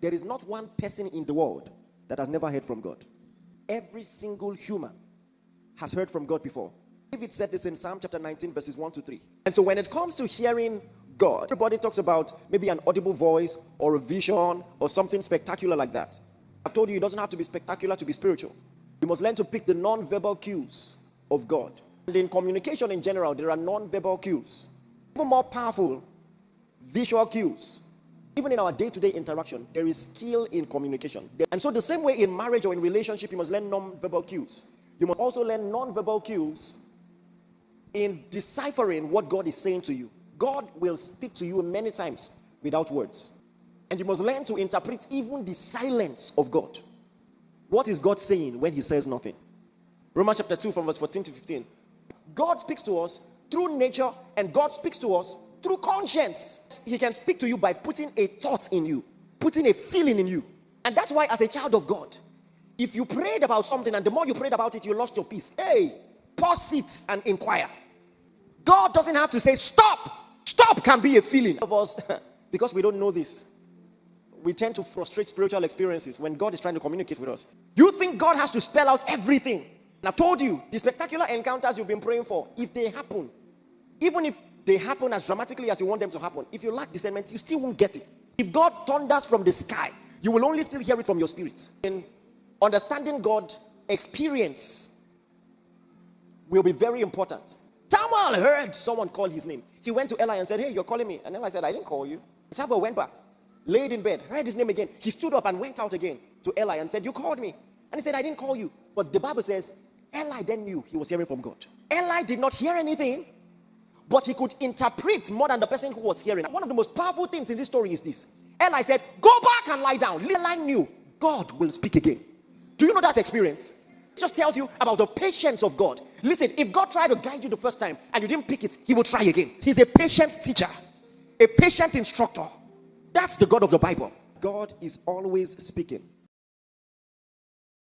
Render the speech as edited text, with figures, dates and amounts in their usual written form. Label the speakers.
Speaker 1: There is not one person in the world that has never heard from God. Every single human has heard from God before. David said this in Psalm chapter 19 verses 1 to 3. And so when it comes to hearing God, everybody talks about maybe an audible voice or a vision or something spectacular like that. I've told you it doesn't have to be spectacular to be spiritual. You must learn to pick the non-verbal cues of God. And in communication in general, there are non-verbal cues. Even more powerful, visual cues. Even in our day-to-day interaction, there is skill in communication. And so the same way in marriage or in relationship, you must learn non-verbal cues. You must also learn non-verbal cues in deciphering what God is saying to you. God will speak to you many times without words. And you must learn to interpret even the silence of God. What is God saying when he says nothing? Romans chapter 2 from verse 14 to 15. God speaks to us through nature, and God speaks to us through conscience. He can speak to you by putting a thought in you, putting a feeling in you. And that's why as a child of God, if you prayed about something and the more you prayed about it, you lost your peace. Hey, pause it and inquire. God doesn't have to say stop. Stop can be a feeling of us because we don't know this. We tend to frustrate spiritual experiences when God is trying to communicate with us. You think God has to spell out everything. And I've told you, the spectacular encounters you've been praying for, if they happen, even if they happen as dramatically as you want them to happen, if you lack discernment, you still won't get it. If God thunders from the sky, you will only still hear it from your spirit. In understanding God, experience will be very important. Samuel heard someone call his name. He went to Eli and said, hey, you're calling me. And Eli said, I didn't call you. Samuel went back, laid in bed, heard his name again. He stood up and went out again to Eli and said, you called me. And he said, I didn't call you. But the Bible says, Eli then knew he was hearing from God. Eli did not hear anything, but he could interpret more than the person who was hearing. One of the most powerful things in this story is this. Eli said, go back and lie down. Eli knew God will speak again. Do you know that experience? It just tells you about the patience of God. Listen, if God tried to guide you the first time and you didn't pick it, he will try again. He's a patient teacher, a patient instructor. That's the God of the Bible. God is always speaking.